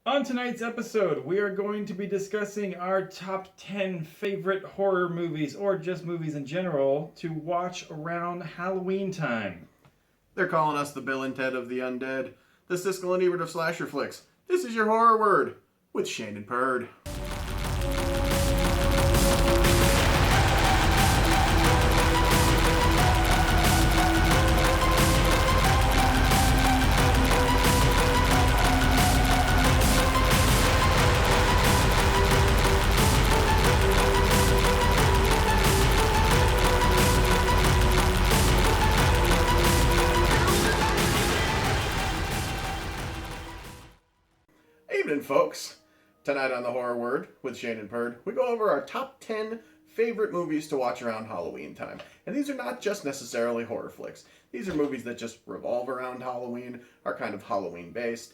On tonight's episode, we are going to be discussing our top 10 favorite horror movies, or just movies in general, to watch around Halloween time. They're calling us the Bill and Ted of the Undead, the Siskel and Ebert of slasher flicks. This is your horror word with Shane and Perd. Evening, folks. Tonight on the Horror Word with Shane and Perd, we go over our top 10 favorite movies to watch around Halloween time. And these are not just necessarily horror flicks. These are movies that just revolve around Halloween, are kind of Halloween based.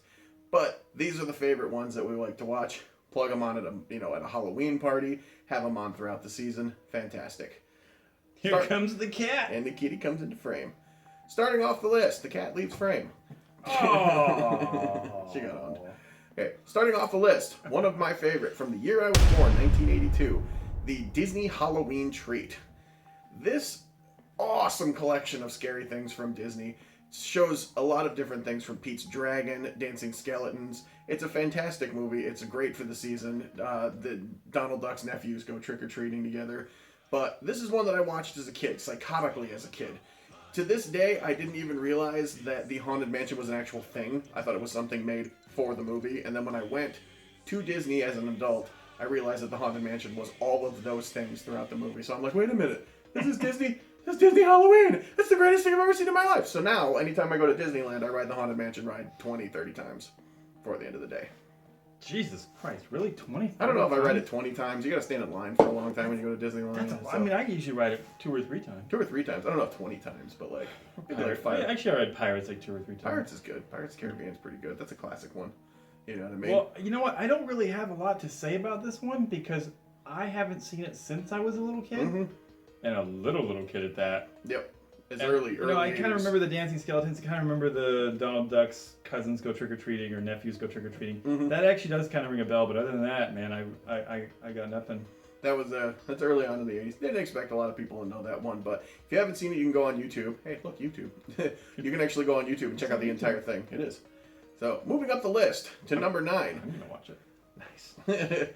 But these are the favorite ones that we like to watch. Plug them on at a Halloween party, have them on throughout the season. Fantastic. Here comes the cat. And the kitty comes into frame. Starting off the list, the cat leaves frame. Oh. She got on. Okay, starting off the list, one of my favorite from the year I was born, 1982, the Disney Halloween Treat. This awesome collection of scary things from Disney shows a lot of different things, from Pete's Dragon, Dancing Skeletons. It's a fantastic movie. It's great for the season. The Donald Duck's nephews go trick-or-treating together. But this is one that I watched as a kid, psychotically as a kid. To this day, I didn't even realize that the Haunted Mansion was an actual thing. I thought it was something made for the movie. And then when I went to Disney as an adult, I realized that the Haunted Mansion was all of those things throughout the movie. So I'm like, wait a minute. This is Disney? This is Disney Halloween! It's the greatest thing I've ever seen in my life! So now, anytime I go to Disneyland, I ride the Haunted Mansion ride 20, 30 times before the end of the day. Jesus Christ, really? 20? I don't know if I ride it 20 times. You gotta stand in line for a long time when you go to Disneyland. That's a lot. I mean, I usually ride it 2 or 3 times. 2 or 3 times. I don't know if 20 times, but like... Actually, I read Pirates like 2 or 3 times. Pirates is good. Pirates of the Caribbean is pretty good. That's a classic one. You know what I mean? Well, you know what? I don't really have a lot to say about this one because I haven't seen it since I was a little kid. Mm-hmm. And a little kid at that. Yep. It's early. You know, I kind of remember the Dancing Skeletons. I kind of remember the Donald Duck's cousins go trick-or-treating or nephews go trick-or-treating. Mm-hmm. That actually does kind of ring a bell, but other than that, man, I got nothing. That's early on in the 80s. Didn't expect a lot of people to know that one, but if you haven't seen it, you can go on YouTube. Hey, look, YouTube. You can actually go on YouTube and check out the entire thing. It is. So, moving up the list to number 9. I'm going to watch it. Nice.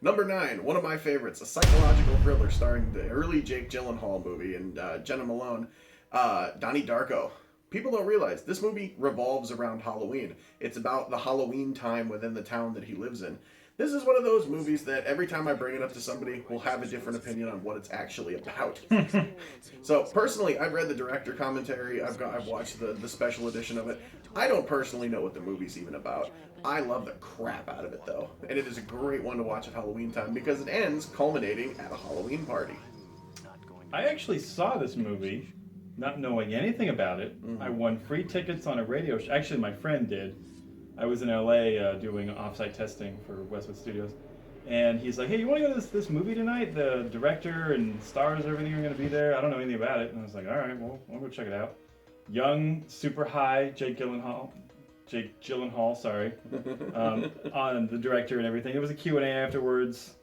Number 9, one of my favorites, a psychological thriller starring the early Jake Gyllenhaal movie and Jenna Malone, Donnie Darko. People don't realize this movie revolves around Halloween. It's about the Halloween time within the town that he lives in. This is one of those movies that every time I bring it up to somebody, will have a different opinion on what it's actually about. So personally, I've read the director commentary. I've watched the special edition of it. I don't personally know what the movie's even about. I love the crap out of it though, and it is a great one to watch at Halloween time because it ends culminating at a Halloween party. I actually saw this movie, not knowing anything about it. Mm-hmm. I won free tickets on a radio show. Actually, my friend did. I was in LA doing off-site testing for W.A.S.T.E Studios, and he's like, "Hey, you want to go to this movie tonight? The director and stars and everything are going to be there. I don't know anything about it." And I was like, "All right, well, I'll go check it out." Young, super high Jake Gyllenhaal, sorry, on the director and everything. It was a Q&A afterwards.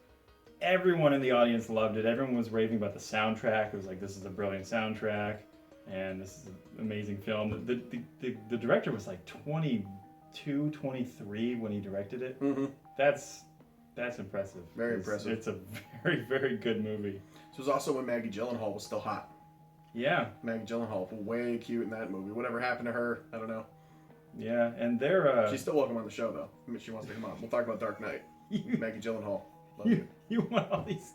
Everyone in the audience loved it. Everyone was raving about the soundtrack. It was like, this is a brilliant soundtrack, and this is an amazing film. The director was like 22, 23 when he directed it. Mm-hmm. That's impressive. Very impressive. It's a very, very good movie. This was also when Maggie Gyllenhaal was still hot. Yeah. Maggie Gyllenhaal, way cute in that movie. Whatever happened to her, I don't know. Yeah, and they're... She's still welcome on the show, though. I mean, she wants to come on. We'll talk about Dark Knight. Maggie Gyllenhaal. You want all these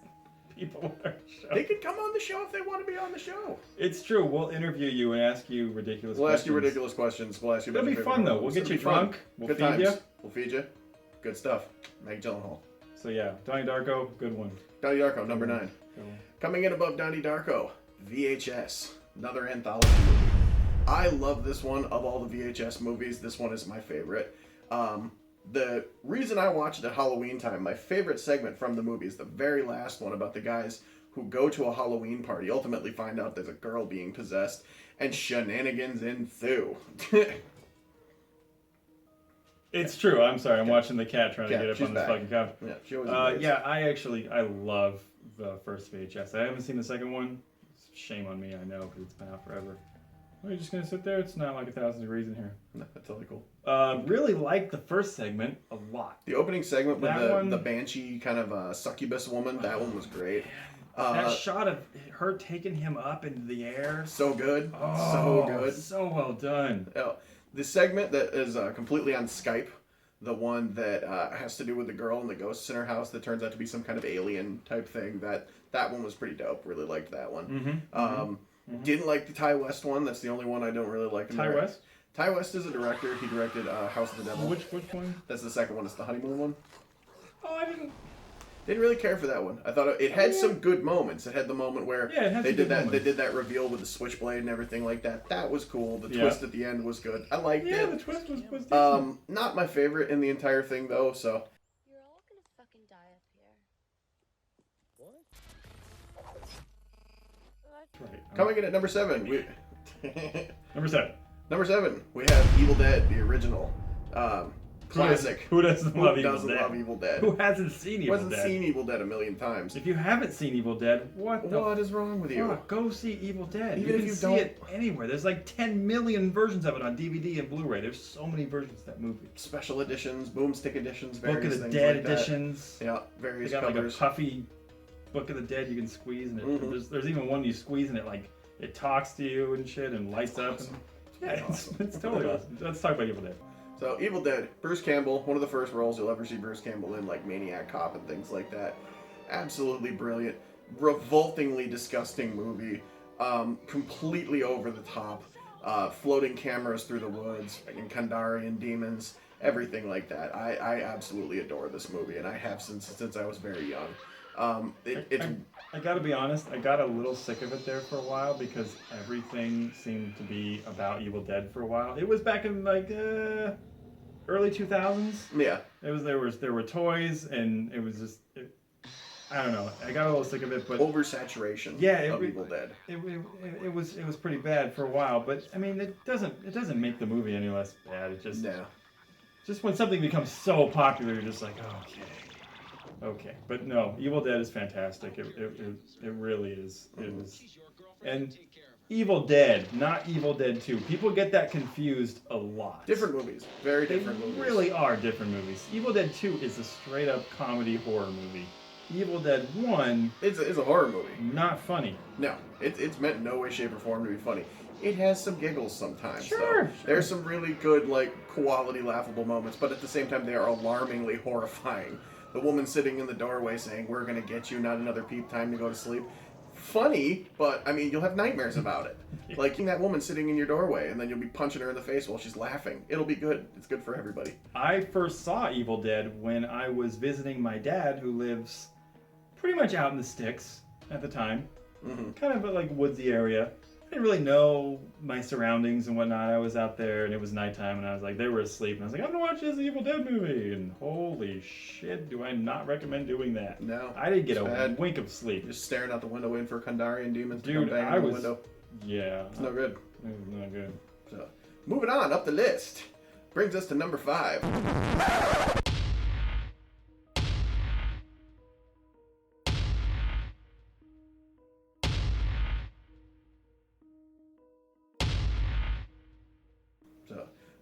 people on our show. They can come on the show if they want to be on the show. It's true. We'll interview you and ask you ridiculous questions. We'll ask you ridiculous questions. We'll ask you about It'll be fun, though. We'll get you drunk. We'll feed you. We'll feed you. Good stuff. Maggie Gyllenhaal. So, yeah. Donnie Darko, good one. Donnie Darko, number 9. Coming in above Donnie Darko, VHS. Another anthology movie. I love this one. Of all the VHS movies, this one is my favorite. The reason I watch it at Halloween time, my favorite segment from the movie is the very last one about the guys who go to a Halloween party, ultimately find out there's a girl being possessed, and shenanigans ensue. It's true. I'm sorry. I'm watching the cat trying to Cat, get up she's on this back. fucking couch. Yeah, she always invades. Yeah, I love the first VHS. I haven't seen the second one. Shame on me, I know, because it's been out forever. Are you just gonna sit there? It's not like 1,000 degrees in here. No, that's totally cool. Really liked the first segment a lot. The opening segment with That one- the banshee kind of succubus woman, that one was great. That shot of her taking him up into the air. So good. Oh, So good. So well done. The segment that is completely on Skype, the one that has to do with the girl and the ghosts in her house that turns out to be some kind of alien type thing, that one was pretty dope. Really liked that one. Didn't like the Ty West one. That's the only one I don't really like. Ty West? Ty West is a director. He directed House of the Devil. Which one? That's the second one. It's the honeymoon one. Oh, I didn't really care for that one. I thought it had some good moments. It had the moment where they did that reveal with the switchblade and everything like that. That was cool. The twist at the end was good. I liked it. Yeah, the twist was decent. Not my favorite in the entire thing though. So. You're all gonna fucking die up here. Right. Coming in at number 7. Number 7. We have Evil Dead, the original. Classic. Who doesn't love Evil Dead? Love Evil Dead? Who hasn't seen Evil Dead? Hasn't seen Evil Dead a million times. If you haven't seen Evil Dead, what is wrong with you? Go see Evil Dead. Even you if can you see don't... it anywhere. There's like 10 million versions of it on DVD and Blu-ray. There's so many versions of that movie. Special editions, boomstick editions, Book various of the things Dead like editions. That. Yeah, various they got covers. like a puffy Book of the Dead you can squeeze, and it, there's even one you squeeze and it like it talks to you and shit and lights up. Awesome. And, yeah, it's totally awesome. Let's talk about Evil Dead. So, Evil Dead, Bruce Campbell, one of the first roles you'll ever see Bruce Campbell in, like Maniac Cop and things like that. Absolutely brilliant. Revoltingly disgusting movie. Completely over the top. Floating cameras through the woods, and Kandarian demons, everything like that. I absolutely adore this movie, and I have since I was very young. I gotta be honest, I got a little sick of it there for a while because everything seemed to be about Evil Dead for a while. It was back in like early 2000s. Yeah. There were toys and it was just I don't know. I got a little sick of it, but oversaturation. Of Evil Dead. It was pretty bad for a while, but I mean it doesn't make the movie any less bad. It just just when something becomes so popular, you're just like, okay, but no, Evil Dead is fantastic. It really is. It is, and Evil Dead, not Evil Dead 2. People get that confused a lot. Different movies, very different movies. They really are different movies. Evil Dead 2 is a straight up comedy horror movie. Evil Dead 1 is a horror movie. Not funny. No, it's meant in no way, shape, or form to be funny. It has some giggles sometimes. Sure. There's some really good, like, quality, laughable moments, but at the same time, they are alarmingly horrifying. The woman sitting in the doorway saying, "We're gonna get you, not another peep, time to go to sleep." Funny, but, I mean, you'll have nightmares about it. Like, that woman sitting in your doorway, and then you'll be punching her in the face while she's laughing. It'll be good. It's good for everybody. I first saw Evil Dead when I was visiting my dad, who lives pretty much out in the sticks at the time. Kind of a, like, woodsy area. I didn't really know my surroundings and whatnot. I was out there and it was nighttime and I was like, they were asleep. And I was like, I'm going to watch this Evil Dead movie. And holy shit, do I not recommend doing that. No. I didn't get a wink of sleep. Just staring out the window waiting for Kandarian demons to Dude, come bang on the window. Yeah. It's no good. It was not good. So, moving on up the list. Brings us to number 5.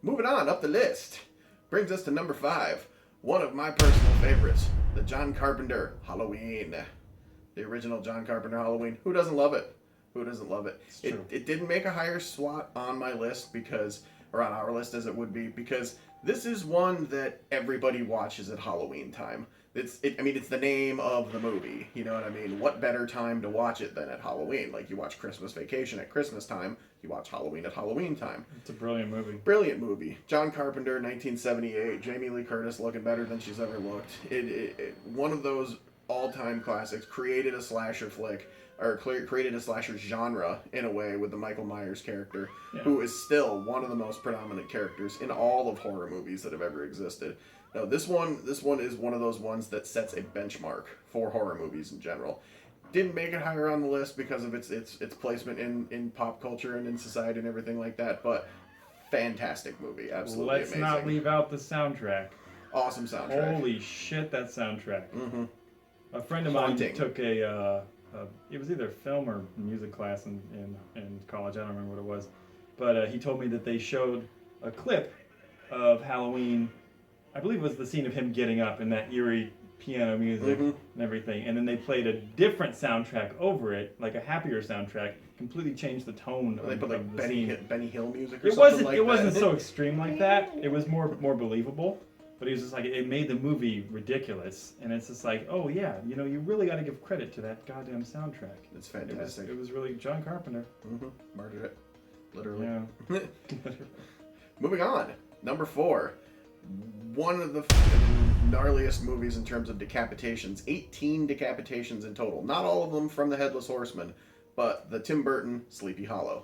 Moving on up the list, brings us to number 5. One of my personal favorites, the John Carpenter Halloween. The original John Carpenter Halloween. Who doesn't love it? Who doesn't love it? It didn't make a higher slot on my list or on our list as it would be, because this is one that everybody watches at Halloween time. It's the name of the movie. You know what I mean? What better time to watch it than at Halloween? Like, you watch Christmas Vacation at Christmas time. You watch Halloween at Halloween time. It's a brilliant movie. Brilliant movie. John Carpenter, 1978. Jamie Lee Curtis looking better than she's ever looked. One of those all-time classics. Created a slasher flick, or created a slasher genre in a way with the Michael Myers character, who is still one of the most predominant characters in all of horror movies that have ever existed. No, this one is one of those ones that sets a benchmark for horror movies in general. Didn't make it higher on the list because of its placement in pop culture and in society and everything like that, but Fantastic movie. Absolutely Let's amazing. not leave out the soundtrack. Awesome soundtrack. Holy shit, that soundtrack. Mm-hmm. A friend of Haunting. mine took it was either film or music class in college, I don't remember what it was. But he told me that they showed a clip of Halloween. I believe it was the scene of him getting up and that eerie piano music and everything. And then they played a different soundtrack over it, like a happier soundtrack, completely changed the tone They of, put like of the Benny scene. Hill music or It something wasn't like it wasn't that. so extreme like that. It was more believable. But he was just like, it made the movie ridiculous. And it's just like, oh yeah, you know, you really got to give credit to that goddamn soundtrack. It's fantastic. It was really John Carpenter. Murdered it. Literally. Yeah. Moving on. Number 4. One of the gnarliest movies in terms of decapitations. 18 decapitations in total. Not all of them from the Headless Horseman, but the Tim Burton Sleepy Hollow.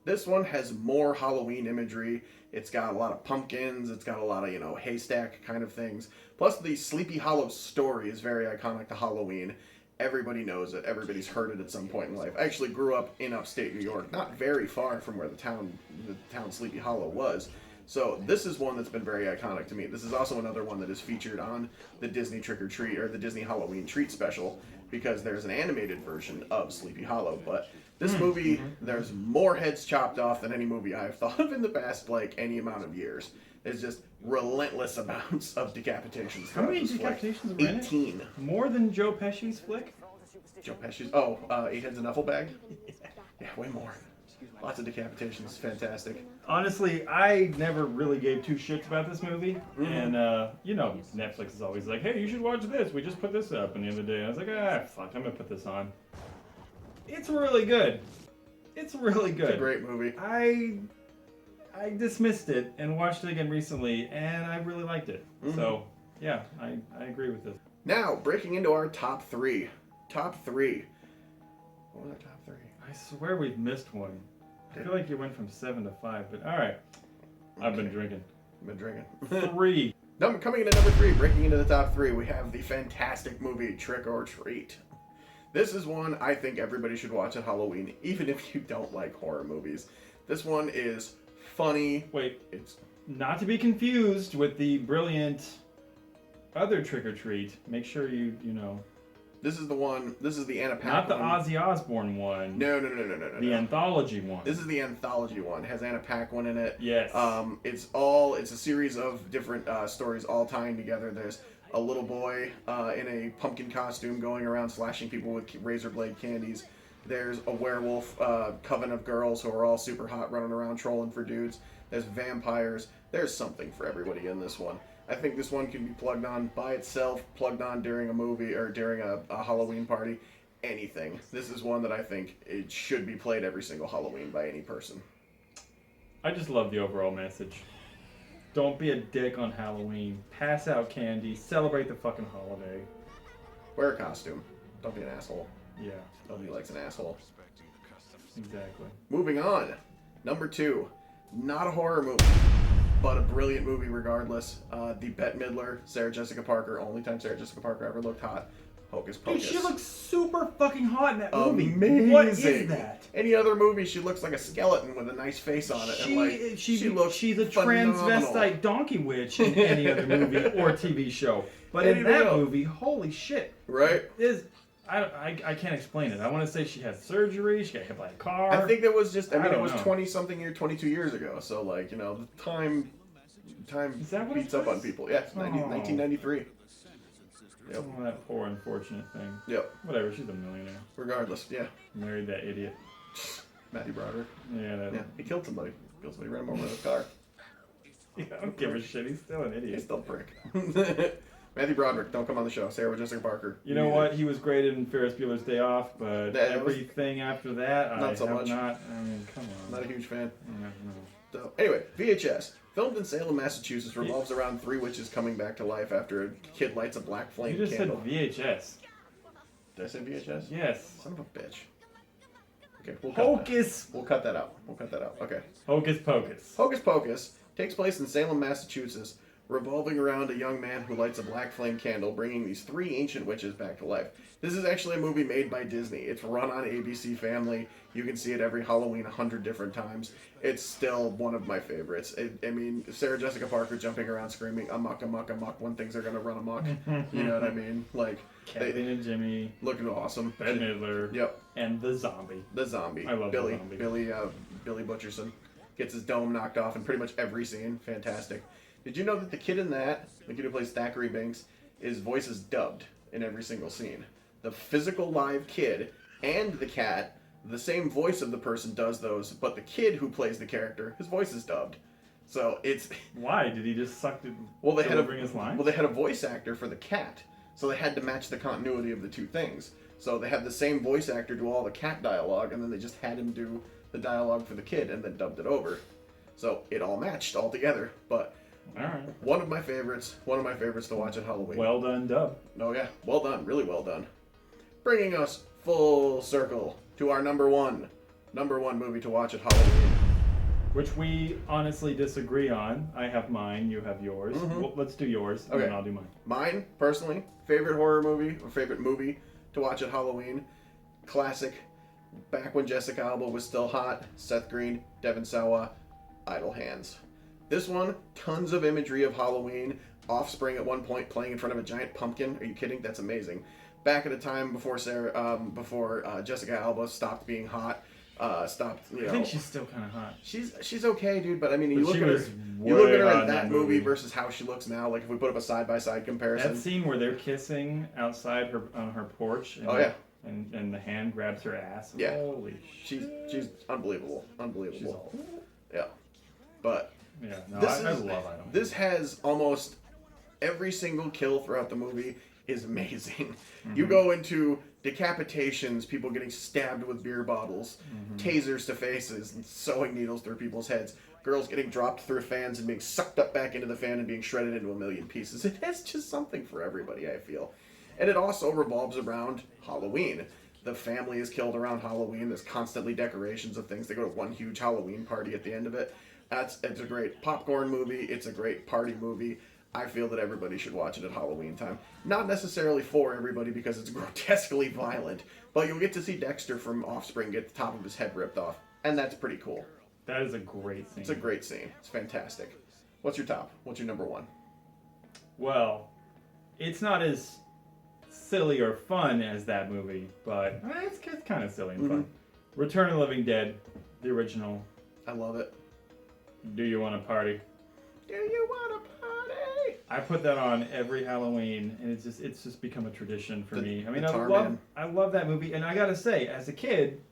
This one has more Halloween imagery. It's got a lot of pumpkins. It's got a lot of, you know, haystack kind of things. Plus, the Sleepy Hollow story is very iconic to Halloween. Everybody knows it. Everybody's heard it at some point in life. I actually grew up in upstate New York, not very far from where the town Sleepy Hollow was. So this is one that's been very iconic to me. This is also another one that is featured on the Disney Trick or Treat or the Disney Halloween Treat special, because there's an animated version of Sleepy Hollow. But this movie, there's more heads chopped off than any movie I've thought of in the past, like, any amount of years. There's just relentless amounts of decapitations. How many throughout this flick. decapitations were in it? 18. More than Joe Pesci's flick? Joe Pesci's. 8 Heads in a Duffel Bag? Yeah, way more. Lots of decapitations. Fantastic. Honestly, I never really gave two shits about this movie. And, you know, Netflix is always like, hey, you should watch this. We just put this up. And the other day, I was like, fuck, I'm going to put this on. It's really good. It's really good. It's a great movie. I dismissed it and watched it again recently, and I really liked it. So, yeah, I agree with this. Now, breaking into our top 3. Top 3. What were our top 3? I swear we've missed one. I feel like you went from 7 to 5, but all right. I've been drinking. Been drinking. 3. Coming into number 3, breaking into the top 3, we have the fantastic movie Trick or Treat. This is one I think everybody should watch at Halloween, even if you don't like horror movies. This one is funny. Wait, It's not to be confused with the brilliant other Trick or Treat. Make sure you know. This is the one. This is the Anna Paquin. Not the Ozzy Osbourne one. No. The anthology one. This is the anthology one. It has Anna Paquin in it. Yes. It's a series of different stories all tying together. There's a little boy in a pumpkin costume going around slashing people with razor blade candies. There's a werewolf coven of girls who are all super hot running around trolling for dudes. There's vampires. There's something for everybody in this one. I think this one can be plugged on by itself, plugged on during a movie or during a Halloween party. Anything. This is one that I think it should be played every single Halloween by any person. I just love the overall message. Don't be a dick on Halloween. Pass out candy. Celebrate the fucking holiday. Wear a costume. Don't be an asshole. Yeah, Nobody likes an asshole. exactly. Moving on. Number 2. Not a horror movie, but a brilliant movie regardless. The Bette Midler, Sarah Jessica Parker, only time Sarah Jessica Parker ever looked hot. Hocus Dude, Pocus. she looks super fucking hot in that movie. Amazing. What is that? Any other movie, she looks like a skeleton with a nice face on it. She looks she's a phenomenal. transvestite donkey witch in any other movie or TV show. But in Anything that else. movie, holy shit. Right? I can't explain it. I want to say she had surgery, she got hit by a car. I think that was just, I it don't was know. 22 years ago. So, like, you know, the time Is that what it beats up was? on people. Yeah, Oh. 1993. Yep. Oh, that poor unfortunate thing. Yep. Whatever, she's a millionaire. Regardless, yeah. Married that idiot. Matthew Broderick. Yeah, Yeah, he killed somebody. Ran him over with a car. I don't give a shit. He's still an He's idiot. still a prick. Matthew Broderick, don't come on the show. Sarah Jessica Parker. You know what? He was great in Ferris Bueller's Day Off, but That was- everything after that, Not I so have much. not. I mean, come on. Not a huge fan. Yeah, no. So, anyway, VHS. Filmed in Salem, Massachusetts, revolves around 3 witches coming back to life after a kid lights a black flame You just candle. said VHS. Did I say VHS? Yes. Son of a bitch. Okay, we'll cut that out. Okay. Hocus Pocus. Hocus Pocus takes place in Salem, Massachusetts, revolving around a young man who lights a black flame candle, bringing these 3 ancient witches back to life. This is actually a movie made by Disney. It's run on ABC Family. You can see it every Halloween 100 different times. It's still one of my favorites. I mean, Sarah Jessica Parker jumping around screaming, amok, amok, amok, when things are going to run amok. You know what I mean? Like, Kevin and Jimmy. Looking awesome. Bette Midler. Yep. And the zombie. The zombie. I love Billy. the zombie. Billy Butcherson. Gets his dome knocked off in pretty much every scene. Fantastic. Did you know that the kid in that, the kid who plays Thackeray Binks, his voice is dubbed in every single scene? The physical live kid and the cat, the same voice of the person does those, but the kid who plays the character, his voice is dubbed. So it's... Why? Did he just suck to delivering his lines? Well, they had a voice actor for the cat, so they had to match the continuity of the two things. So they had the same voice actor do all the cat dialogue, and then they just had him do the dialogue for the kid and then dubbed it over. So it all matched all together, but... All right. One of my favorites to watch at Halloween. Well done, dub. Oh yeah, well done, really well done. Bringing us full circle to our number one movie to watch at Halloween. Which we honestly disagree on. I have mine, you have yours. Well, let's do yours, and then I'll do mine. Mine, personally, favorite horror movie, or favorite movie to watch at Halloween. Classic, back when Jessica Alba was still hot, Seth Green, Devon Sawa, Idle Hands. This one, tons of imagery of Halloween. Offspring at one point playing in front of a giant pumpkin. Are you kidding? That's amazing. Back at a time before Jessica Alba stopped being hot. I think she's still kind of hot. She's okay, dude. But I mean, you look at her in that movie versus how she looks now. Like if we put up a side by side comparison. That scene where they're kissing outside on her porch. And and the hand grabs her ass. Yeah. Holy shit. She's unbelievable. Unbelievable. Yeah. But. Yeah, no, I love Idle. This has almost every single kill throughout the movie is amazing. You go into decapitations, people getting stabbed with beer bottles, tasers to faces, and sewing needles through people's heads, girls getting dropped through fans and being sucked up back into the fan and being shredded into a million pieces. It has just something for everybody, I feel. And it also revolves around Halloween. The family is killed around Halloween. There's constantly decorations of things. They go to one huge Halloween party at the end of it. It's a great popcorn movie. It's a great party movie. I feel that everybody should watch it at Halloween time. Not necessarily for everybody because it's grotesquely violent, but you'll get to see Dexter from Offspring get the top of his head ripped off, and that's pretty cool. That is a great scene. It's a great scene. It's fantastic. What's your top? What's your number one? Well, it's not as silly or fun as that movie, but it's kind of silly and fun. Return of the Living Dead, the original. I love it. Do You Want to Party? Do you want to party? I put that on every Halloween, and it's just become a tradition for me. I mean, I love that movie, and I gotta say, as a kid,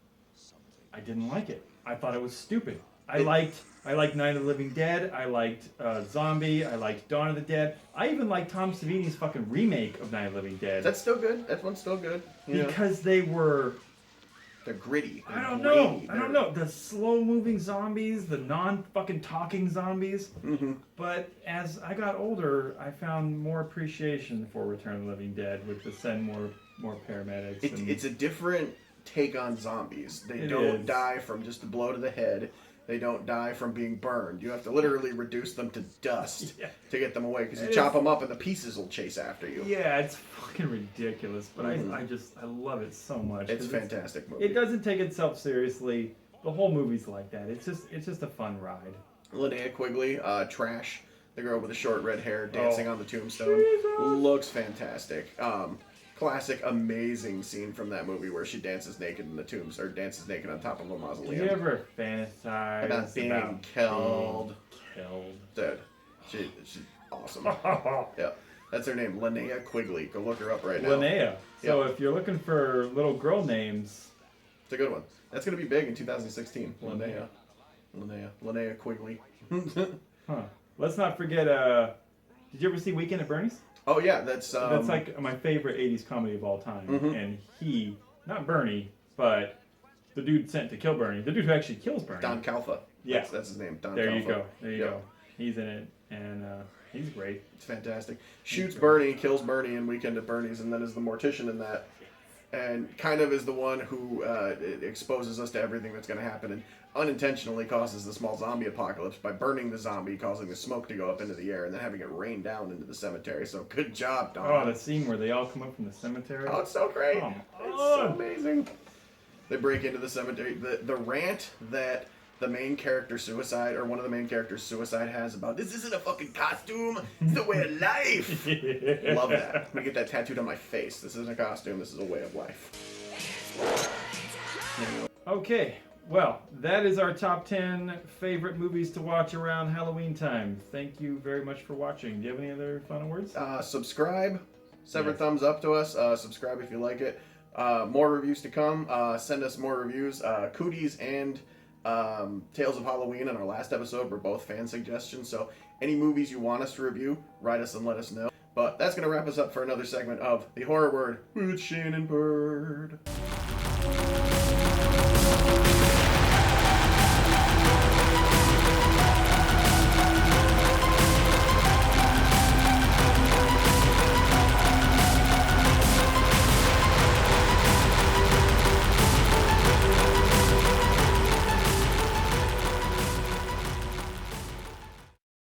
I didn't like it. I thought it was stupid. I liked Night of the Living Dead. I liked Zombie. I liked Dawn of the Dead. I even liked Tom Savini's fucking remake of Night of the Living Dead. That's still good. That one's still good. Because they were... They're gritty. I don't know. The slow-moving zombies, the non-fucking talking zombies. But as I got older, I found more appreciation for Return of the Living Dead with the send more paramedics. It's a different take on zombies. They don't die from just a blow to the head. They don't die from being burned. You have to literally reduce them to dust to get them away because you chop them up and the pieces will chase after you. Yeah, it's fucking ridiculous, but I love it so much. It's a fantastic movie. It doesn't take itself seriously. The whole movie's like that. It's just a fun ride. Linnea Quigley, Trash, the girl with the short red hair dancing on the tombstone, looks fantastic. Classic, amazing scene from that movie where she dances naked in the tombs, or dances naked on top of a mausoleum. Did you ever fantasize about being killed? Dude, she's awesome. Yeah, that's her name, Linnea Quigley. Go look her up right now. Linnea. So if you're looking for little girl names, it's a good one. That's gonna be big in 2016. Linnea Quigley. Let's not forget. Did you ever see Weekend at Bernie's? Oh yeah, that's like my favorite '80s comedy of all time. And he, not Bernie, but the dude sent to kill Bernie, the dude who actually kills Bernie. Don Calfa. Yeah, that's his name. Don there Calfa. There you go. He's in it, and he's great. It's fantastic. Shoots Bernie, kills Bernie in Weekend at Bernie's, and then is the mortician in that. and kind of is the one who exposes us to everything that's going to happen and unintentionally causes the small zombie apocalypse by burning the zombie, causing the smoke to go up into the air, and then having it rain down into the cemetery. So good job, Don. Oh, the scene where they all come up from the cemetery. Oh, it's so great. Come It's so on. amazing. They break into the cemetery. The rant that the main character suicide, or one of the main characters suicide, has about this isn't a fucking costume, it's the way of life. Love that. I'm gonna get that tattooed on my face. This isn't a costume, this is a way of life. Okay, well, that is our top 10 favorite movies to watch around Halloween time. Thank you very much for watching. Do you have any other final words? Subscribe. Several Yes. thumbs up to us. Subscribe if you like it. More reviews to come. Send us more reviews. Cooties and Tales of Halloween in our last episode were both fan suggestions. So any movies you want us to review, write us and let us know. But that's going to wrap us up for another segment of The Horror Word with Shannon Bird.